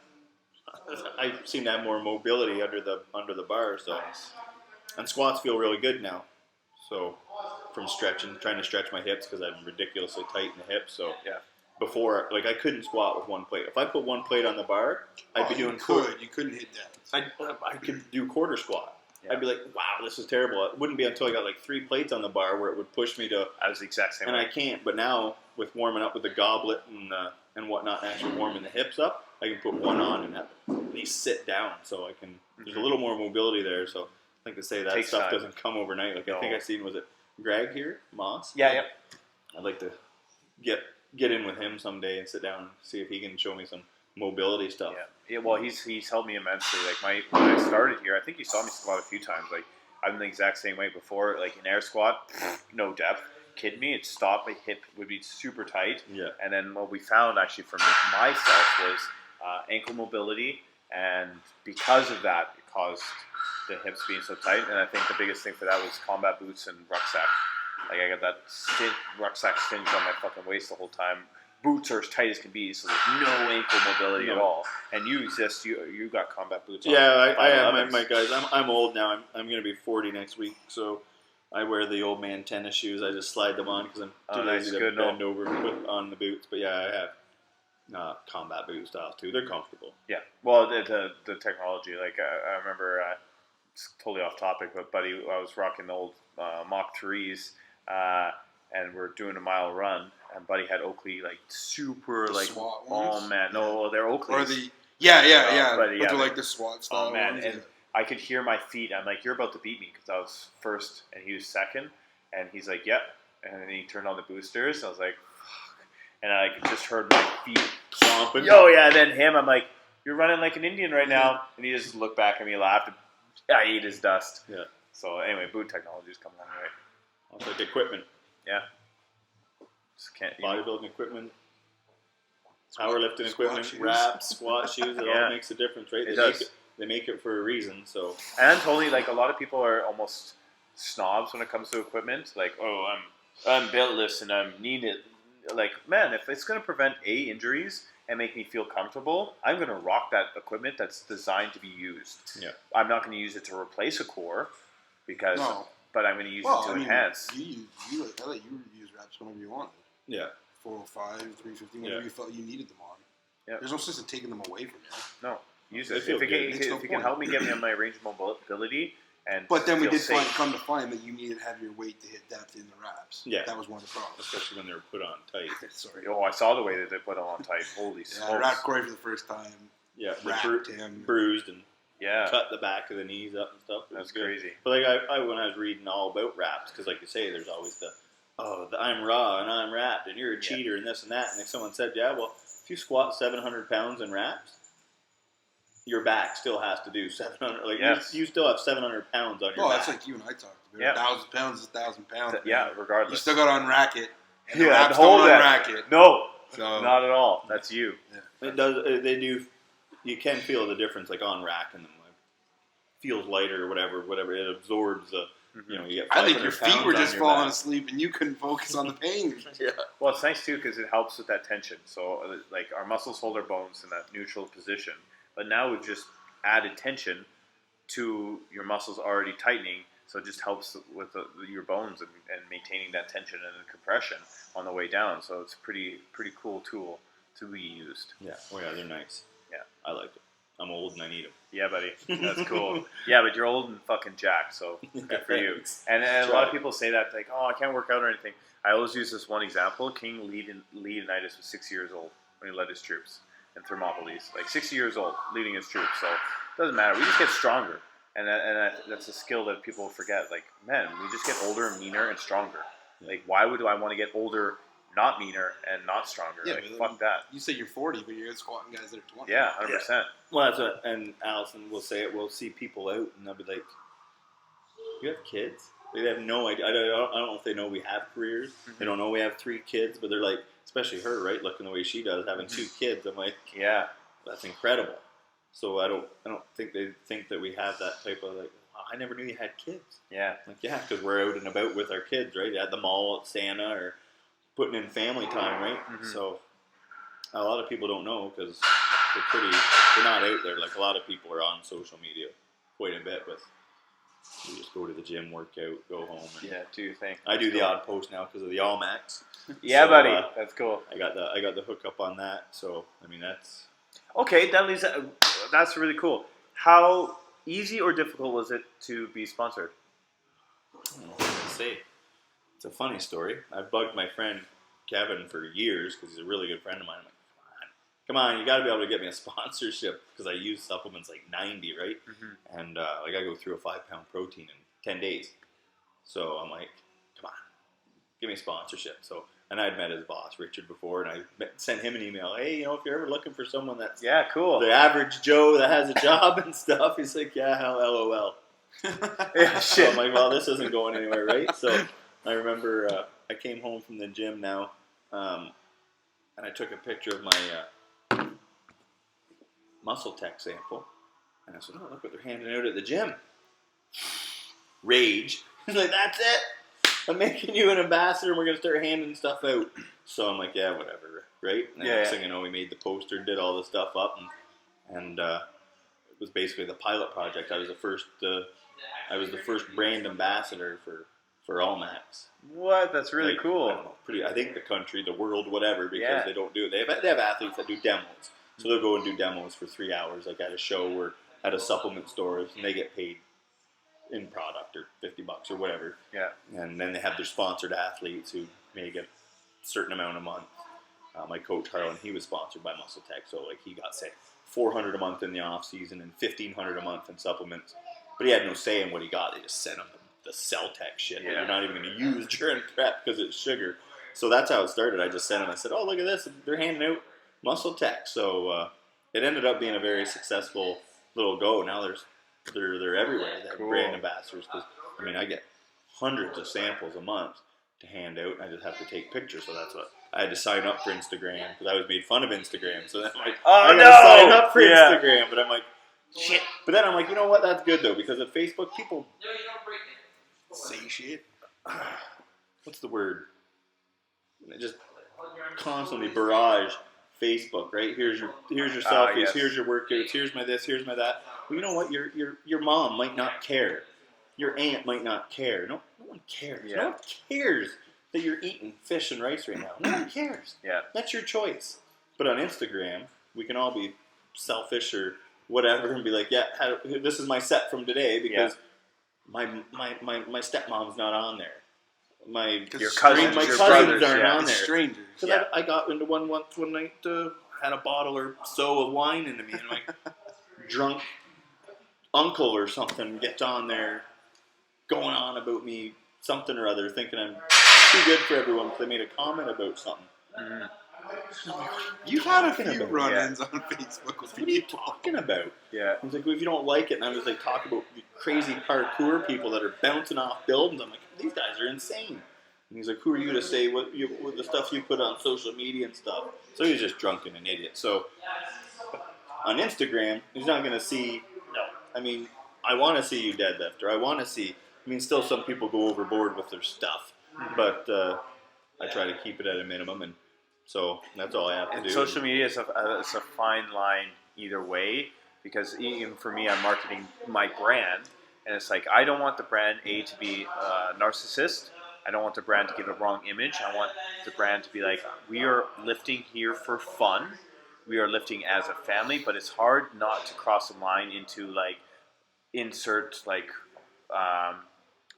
I seem to have more mobility under the bar. So and squats feel really good now. So from stretching, trying to stretch my hips because I'm ridiculously tight in the hips. So before, like I couldn't squat with 1 plate. If I put 1 plate on the bar, I'd be doing You couldn't hit that. I could do quarter squat. I'd be like, wow, this is terrible. It wouldn't be until I got like 3 plates on the bar where it would push me to. I was the exact same And way. I can't. But now with warming up with the goblet and whatnot, and actually warming the hips up, I can put 1 on and at least sit down, so I can. There's a little more mobility there. So I think to say that Takes stuff time. doesn't come overnight. Like I think I seen, was it Greg here, Moss? Yeah. I'd like to get in with him someday and sit down and see if he can show me some mobility stuff. Yeah, well, he's helped me immensely. Like when I started here, I think you saw me squat a few times. Like I'm the exact same way before. Like in air squat, no depth. kidding me? It'd stop. My hip would be super tight. Yeah. And then what we found actually for myself was ankle mobility, and because of that, it caused the hips being so tight. And I think the biggest thing for that was combat boots and rucksack. Like I got that rucksack stinged on my fucking waist the whole time. Boots are as tight as can be, so there's no ankle mobility at all. And you got combat boots on. Yeah, I have my guys. I'm old now. I'm going to be 40 next week, so I wear the old man tennis shoes. I just slide them on because I'm too lazy to bend over and put on the boots. But yeah, I have combat boot styles too. They're comfortable. Yeah. Well, the technology, like I remember, it's totally off topic, but buddy, I was rocking the old Mach 3s, and we're doing a mile run, and buddy had Oakley like super like SWAT ones? Oh man, no, they're Oakleys. Or the yeah. But They're like the SWAT style. Oh man, ones. and I could hear my feet. I'm like, you're about to beat me because I was first and he was second, and he's like, yep. And then he turned on the boosters. I was like, fuck, and I just heard my feet stomping. Oh yeah, and then him, I'm like, you're running like an Indian right now, and he just looked back at me, laughed. I ate his dust. Yeah. So anyway, boot technology is coming on the way. Also, the equipment. Yeah. Just can't. Bodybuilding equipment, powerlifting equipment, shoes. wraps, squat shoes. It all makes a difference, right? It does. They make it for a reason. So. And I'm totally like a lot of people are almost snobs when it comes to equipment. Like, oh, I'm built this and I'm needed. Like, man, if it's going to prevent injuries and make me feel comfortable, I'm going to rock that equipment that's designed to be used. Yeah. I'm not going to use it to replace a core because, but I'm going to use it to enhance. I let you use reps whenever you want. Yeah. 405, 350, whenever you felt you needed them on. Yeah. There's no sense in taking them away from you. No, use it. They feel If it good. can help me get me on my range of mobility. But then we did safe. come to find that you needed heavier weight to hit depth in the reps. Yeah. That was one of the problems. Especially when they were put on tight. Sorry. Oh, I saw the way that they put them on tight. Holy smokes. I wrapped Cory for the first time. Yeah. Wrapped him. Bruised and Yeah. cut the back of the knees up and stuff. That's crazy. But like I when I was reading all about wraps, because like you say, there's always the I'm raw and I'm wrapped and you're a cheater and this and that. And like someone said, yeah, well, if you squat 700 pounds in wraps, your back still has to do 700. Like you still have 700 pounds on your back. That's like you and I talked about. Yeah. 1,000 pounds is 1,000 pounds. Yeah, regardless. You still got to unrack it. And the Yeah, wraps hold don't that. unrack it. No, So, not at all. That's you. Yeah. It does. They do. You can feel the difference, like on racking them. Like feels lighter or whatever. It absorbs the. You know, you get. I think your 500 feet were pounds just on your falling back. asleep and you couldn't focus on the pain. Yeah. Well, it's nice too because it helps with that tension. So, like our muscles hold our bones in that neutral position, but now we've just added tension to your muscles already tightening. So it just helps with your bones and maintaining that tension and compression on the way down. So it's a pretty cool tool to be used. Yeah. Oh yeah, they're nice. Yeah. I like it. I'm old and I need them. Yeah, buddy. That's cool. Yeah, but you're old and fucking jacked, so good for you. And a lot of people say that, like, oh, I can't work out or anything. I always use this one example. King Leonidas was 6 years old when he led his troops in Thermopylae. Like 6 years old, leading his troops. So it doesn't matter. We just get stronger. And that's a skill that people forget. Like, man, we just get older and meaner and stronger. Like, why would I want to get older, not meaner, and not stronger? Yeah, like, fuck that. You say you're 40, but you're squatting guys that are 20. Yeah, 100%. Well, that's what, and Allison will say it. We'll see people out, and they'll be like, "You have kids?" They have no idea. I don't know if they know we have careers. Mm-hmm. They don't know we have 3 kids, but they're like, especially her, right? Looking the way she does, having 2 kids. I'm like, Yeah. that's incredible. So I don't think they think that we have that type of like. Oh, I never knew you had kids. Yeah. Like, yeah, because we're out and about with our kids, right? At the mall, at Santa, or putting in family time, right? Mm-hmm. So a lot of people don't know because they're not out there. Like a lot of people are on social media quite a bit with. You just go to the gym, work out, go home. And Do your thing. I do the odd post now because of the Allmax. Yeah, So, buddy. That's cool. I got the hookup on that. So I mean that's. Okay, that leads. That's really cool. How easy or difficult was it to be sponsored? I don't know what to say. It's a funny story. I bugged my friend Kevin for years because he's a really good friend of mine. I'm like, come on, you got to be able to get me a sponsorship because I use supplements like 90, right? Mm-hmm. And like I go through a 5-pound protein in 10 days. So I'm like, come on, give me a sponsorship. So, and I'd met his boss, Richard, before, and I sent him an email. Hey, if you're ever looking for someone that's cool. the average Joe that has a job and stuff, he's like, yeah, hell, LOL. Yeah, So shit. I'm like, well, this isn't going anywhere, right? So I remember I came home from the gym now, and I took a picture of my muscle tech sample, and I said, "Oh, look what they're handing out at the gym." Rage. He's like, "That's it. I'm making you an ambassador, and we're gonna start handing stuff out." So I'm like, "Yeah, whatever, right?" And next thing you know, we made the poster, did all the stuff up, and it was basically the pilot project. I was the first brand ambassador for Allmax. What? That's really cool. I don't know, I think the country, the world, whatever, because they don't do it. They have athletes that do demos, so they'll go and do demos for 3 hours, like at a show or at a supplement store, and they get paid in product or $50 or whatever. Yeah. And then they have their sponsored athletes who may get a certain amount a month. My coach Harlan, he was sponsored by Muscle Tech, so like he got say $400 a month in the off season and $1,500 a month in supplements. But he had no say in what he got. They just sent him the Cell Tech shit that you're not even going to use during prep because it's sugar. So that's how it started. I just sent him. I said, "Oh, look at this. They're handing out Muscle Tech." So it ended up being a very successful little go. Now they're everywhere. They're brand ambassadors. Because I mean, I get hundreds of samples a month to hand out, and I just have to take pictures. So that's what I had to sign up for Instagram because I was made fun of Instagram. So then I'm like, I gotta sign up for Instagram. But I'm like, shit. But then I'm like, you know what? That's good though, because at Facebook, people say shit. What's the word? They just constantly barrage Facebook, right? Here's your selfies, here's your workouts, here's my this, here's my that. Well, you know what? Your mom might not care. Your aunt might not care. No one cares. No one cares that you're eating fish and rice right now. No one cares. Yeah. That's your choice. But on Instagram, we can all be selfish or whatever and be like, yeah, this is my set from today because my stepmom's not on there. My cousins aren't on there. Strangers. So I got into one night, had a bottle or so of wine into me, and my drunk uncle or something gets on there going on about me something or other, thinking I'm too good for everyone because they made a comment about something. Mm-hmm. You've had a few run-ins on Facebook with people. What are you talking about? Yeah. He's like, well, if you don't like it, and I was like, talking about the crazy parkour people that are bouncing off buildings. I'm like, these guys are insane. And he's like, who are you to say what the stuff you put on social media and stuff? So he's just drunk and an idiot. So on Instagram, he's not going to see. No, I mean, I want to see you deadlift, or I want to see. I mean, still some people go overboard with their stuff, but I try to keep it at a minimum, and so that's all I have to do. Social media is a fine line either way, because even for me, I'm marketing my brand, and it's like I don't want the brand to be narcissist. I don't want the brand to give a wrong image. I want the brand to be like, we are lifting here for fun. We are lifting as a family, but it's hard not to cross the line into like insert like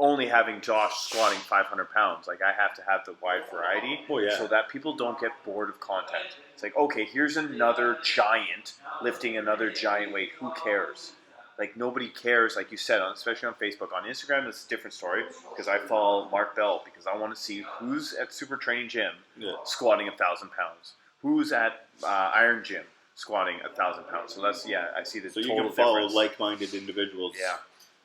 only having Josh squatting 500 pounds. Like I have to have the wide variety so that people don't get bored of content. It's like, okay, here's another giant lifting another giant weight. Who cares? Like nobody cares, like you said, especially on Facebook. On Instagram, it's a different story because I follow Mark Bell because I want to see who's at Super Training Gym squatting 1,000 pounds, who's at Iron Gym squatting 1,000 pounds. So that's I see the total difference. So you can follow like-minded individuals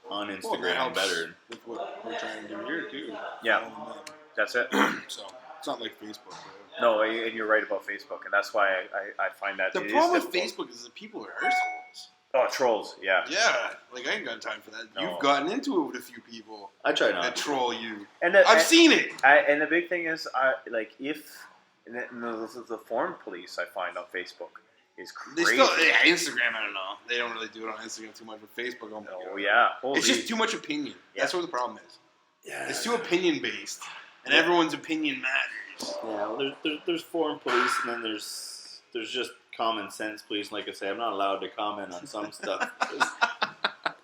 on Instagram better. With what we're trying to do here too. Yeah, that's it. So it's not like Facebook. No, and you're right about Facebook, and that's why I find that the problem with Facebook is that people are assholes. Oh, trolls, yeah. Yeah, like I ain't got time for that. No. You've gotten into it with a few people. I try not that to troll you. I've seen it. And the big thing is, the forum police I find on Facebook is crazy. Instagram, I don't know. They don't really do it on Instagram too much, but Facebook, oh my God. Oh, yeah. Holy. It's just too much opinion. Yeah. That's what the problem is. Yeah. It's too opinion-based, and everyone's opinion matters. Yeah, well, there's forum police, and then there's just common sense police. Like I say, I'm not allowed to comment on some stuff.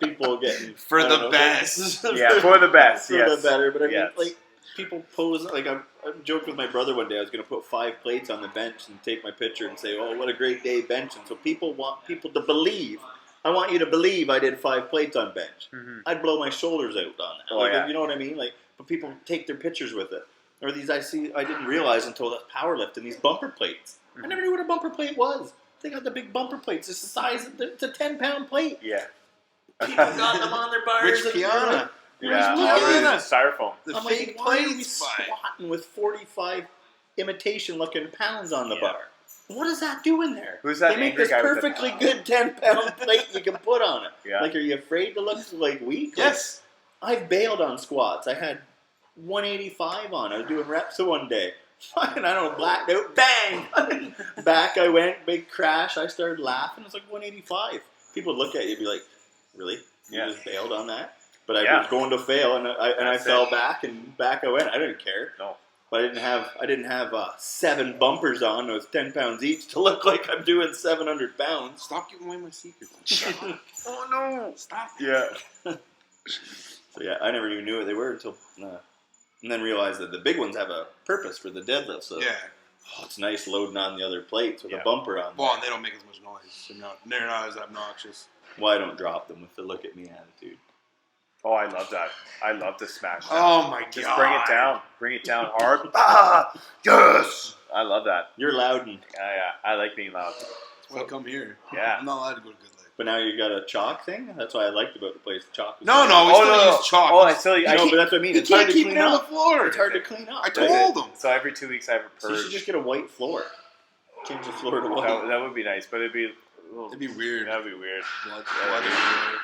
People getting for the best. Yeah, for the best. For the better. But I mean, like people pose. Like I joked with my brother one day. I was going to put 5 plates on the bench and take my picture and say, "Oh, what a great day benching." So people want people to believe. I want you to believe I did 5 plates on bench. Mm-hmm. I'd blow my shoulders out on that. You know what I mean? Like, but people take their pictures with it. Or these I didn't realize until that powerlifting, these bumper plates. I never knew what a bumper plate was. They got the big bumper plates. It's the size of it's a 10-pound plate. Yeah. People got them on their bars. Rich Piana. Yeah, Look already at the that. styrofoam. The I'm like, fake why are we plates. Fine. squatting with 45 imitation-looking pounds on the Yeah. bar? What does that do in there? Who's that They make angry this guy with the- perfectly good 10-pound plate you can put on it. Yeah. Like, are you afraid to look like weak? Yes. Like, I've bailed on squats. I had 185 on. I was doing reps one day. Fucking, I don't know, blacked out. Bang! Back I went. Big crash. I started laughing. It was like 185. People would look at you and be like, really? You Yeah. just bailed on that? But I Yeah. was going to fail, and I That's fell it. back, and back I went. I didn't care. No. But I didn't have 7 bumpers on. It was 10 pounds each to look like I'm doing 700 pounds. Stop giving away my secrets. Oh no! Stop. Yeah. So yeah, I never even knew what they were until, and then realized that the big ones have a purpose for the deadlift. So Yeah. it's nice loading on the other plates with Yeah. a bumper on. Well, and they don't make as much noise. They're not as obnoxious. Well, I don't drop them with the look at me attitude. Oh, I love that. I love to smash down. Oh my god. Just bring it down. Bring it down hard. Ah! Yes! I love that. You're loud, and Yeah. I like being loud. That's why I come here. Yeah. I'm not allowed to go to Good Life. but now you got a chalk thing. That's what I liked about the place. The chalk. Was No, there. no, we still use chalk. Oh, I still. I I know, keep, but that's what I mean. You It's hard can't to keep clean it on the up. floor. It's hard to clean up. I right? told them. So every 2 weeks I have a So purge. you should just get a white floor. Change the floor to white. That would be nice, but it'd be. A little, It'd be weird. That'd be weird. Blood Yeah.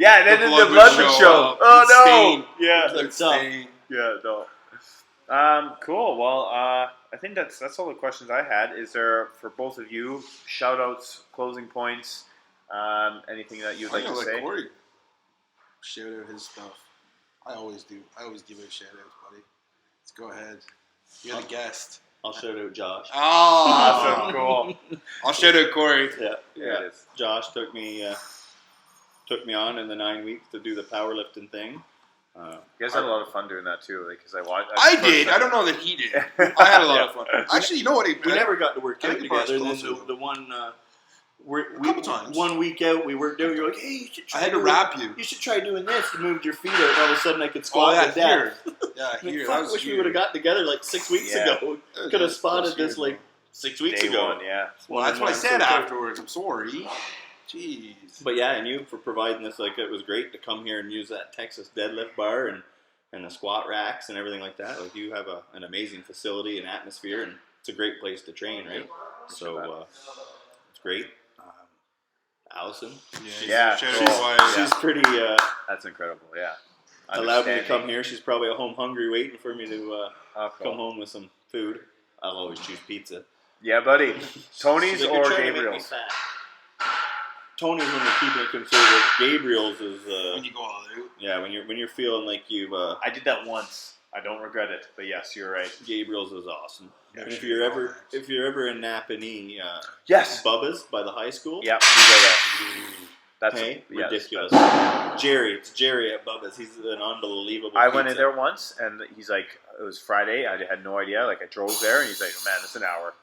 Yeah, and then The the blood blood would would show show. up. Oh It's no! stained. Yeah. It's tough. Yeah, no. Cool. Well, I think that's all the questions I had. Is there, for both of you, shout outs, closing points, anything that you'd like to say? Cory shout out his stuff. I always do. I always give it a shout out, buddy. Let's go ahead. You're the guest. I'll shout out Josh. Oh, Awesome. Cool. I'll shout out Cory. Yeah, Yeah, it is. Josh took me on in the 9 weeks to do the powerlifting thing. You guys had a lot of fun doing that too, because I watched. I did. I don't know that he did. I had a lot of fun. Actually, you know what? We never got to work I out think the bar's together. And then closer, the one, A couple times. 1 week out, we worked out. You're like, hey, you should I try had to doing- wrap you. You should try doing this. You moved your feet out, and all of a sudden I could Oh, squat yeah, to death. here. Yeah, Like, here. fuck, That was wish we here. would have got together like 6 weeks Yeah. ago. Could have spotted this like 6 weeks Day ago. one, yeah. Well, that's what I said afterwards. I'm sorry. Jeez. But yeah, and you for providing this. Like, it was great to come here and use that Texas deadlift bar and the squat racks and everything like that. Like, you have an amazing facility and atmosphere, and it's a great place to train, right? So it's great. Allison, Yeah, Shout cool. out why. she's pretty That's incredible. Yeah. allowed me to come Understanding. here. She's probably at home hungry, waiting for me to Oh, come cool. home with some food. I'll always choose pizza. Yeah, buddy. Tony's She's like, "You're or trying to make me Gabriel's? fat." Tony's when you're keeping it conservative. Gabriel's is When you go all out. yeah, when you're feeling like you've I did that once. I don't regret it, but yes, you're right. Gabriel's is awesome. Yeah, And if sure, you're Allmax. ever in Napanee, Yes. Bubba's by the high school. Yeah, we go there. That's Hey, yes, ridiculous. that's- It's Jerry at Bubba's. He's an unbelievable. I went in pizza. there once, and he's like, it was Friday. I had no idea. Like, I drove there, and he's like, man, it's an hour.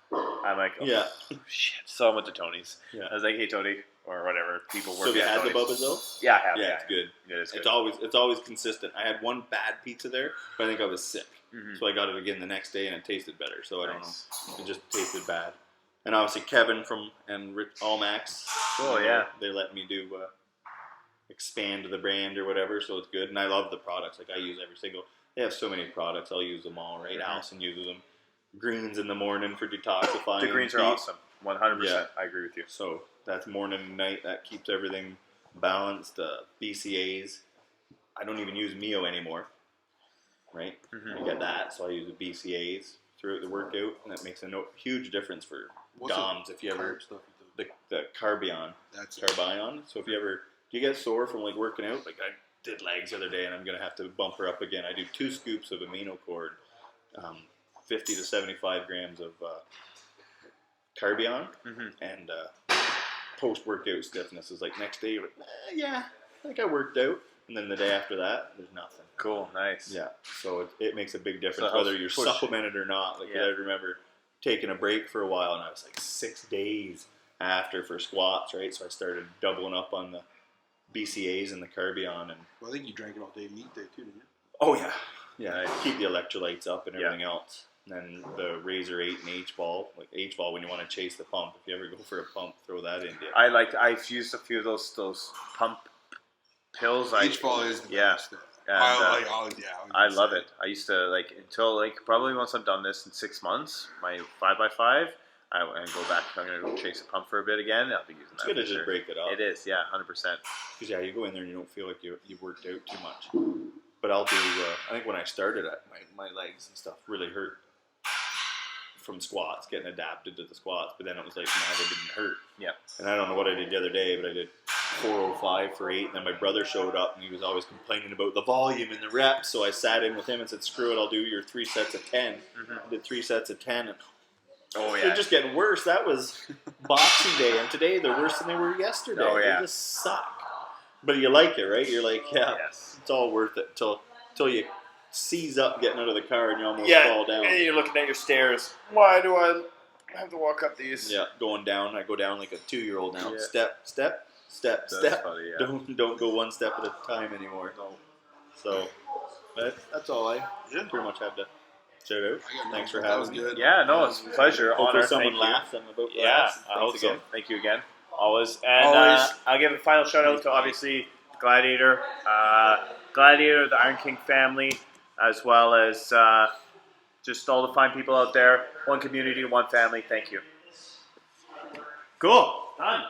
I'm like, oh, Yeah. shit. So I went to Tony's. Yeah. I was like, hey, Tony, or whatever. People So work have you at had the Tony's. Bubba's though? Yeah, I have. Yeah, it's good. It is good. It's always consistent. I had one bad pizza there, but I think I was sick, Mhm. so I got it again the next day, and it tasted better. So I don't Nice. know, it just tasted bad. And obviously Kevin and Rich Allmax. Cool, yeah. They let me do expand the brand or whatever, so it's good. And I love the products. Like, I use every single. They have so many products. I'll use them all. Right? Mhm. Allison uses them. Greens in the morning for detoxifying. The greens are Feet. awesome. 100%. I agree with you. So that's morning and night. That keeps everything balanced. BCAAs. I don't even use Mio anymore. Right? Mhm. I get that, so I use the BCAAs throughout the workout, and that makes a huge difference for What's the DOMs. If you ever carb stuff you do? the Carbion, That's it. Carbion. So if you ever do you get sore from like working out, like I did legs the other day, and I'm gonna have to bump her up again. I do 2 scoops of amino cord, 50 to 75 grams of Carbion, Mhm. and post workout stiffness is like next day you're like, yeah, I think I worked out, and then the day after that there's nothing. Cool. Nice. Yeah, so it makes a big difference So whether helps you're push. supplemented or not. Like, Yeah. I remember taking a break for a while, and I was like 6 days after for squats, right? So I started doubling up on the BCAAs and the Carbion, and Well, I think you drank it all day meat day too, didn't you? oh yeah, Nice. keep the electrolytes up and Yeah. everything else. And then the Razor 8 and H-ball, like H-ball when you want to chase the pump. If you ever go for a pump, throw that in you. I've used a few of those pump pills. H-ball is the yeah. best. And, I love it. I used to until probably once I'm done this in 6 months, my 5x5. I'm gonna go back. I'm gonna go chase a pump for a bit again. I'll be using that. It's good to just break it up. It is, yeah, 100%. Because you go in there and you don't feel like you worked out too much. But I'll do. I think when I started, my legs and stuff really hurt from squats, getting adapted to the squats. But then it was like, nah, they didn't hurt. Yeah. And I don't know what I did the other day, but I did 405 for 8, and then my brother showed up and he was always complaining about the volume and the reps. So I sat in with him and said, "Screw it, I'll do your 3 sets of 10." I did 3 sets of 10, and they're just getting worse. That was Boxing Day, and today they're worse than they were yesterday. Oh, yeah. They just suck. But you like it, right? You're like, yeah, it's all worth it till you seize up getting out of the car and you almost fall down. And you're looking at your stairs. Why do I have to walk up these? Yeah, going down. I go down like a 2-year-old now. Yeah. Step. That's funny, yeah. Don't go one step at a time anymore. No. So that's all I pretty much had to shout out. Thanks for having me. Good. Yeah, no, it's a pleasure. Hopefully Honor. someone Thank laughs at me about that. Yeah, I hope Thanks so. again. Thank you again. Always. And I'll give a final shout out to obviously Gladiator, the Iron King family, as well as just all the fine people out there. One community, one family. Thank you. Cool. Done.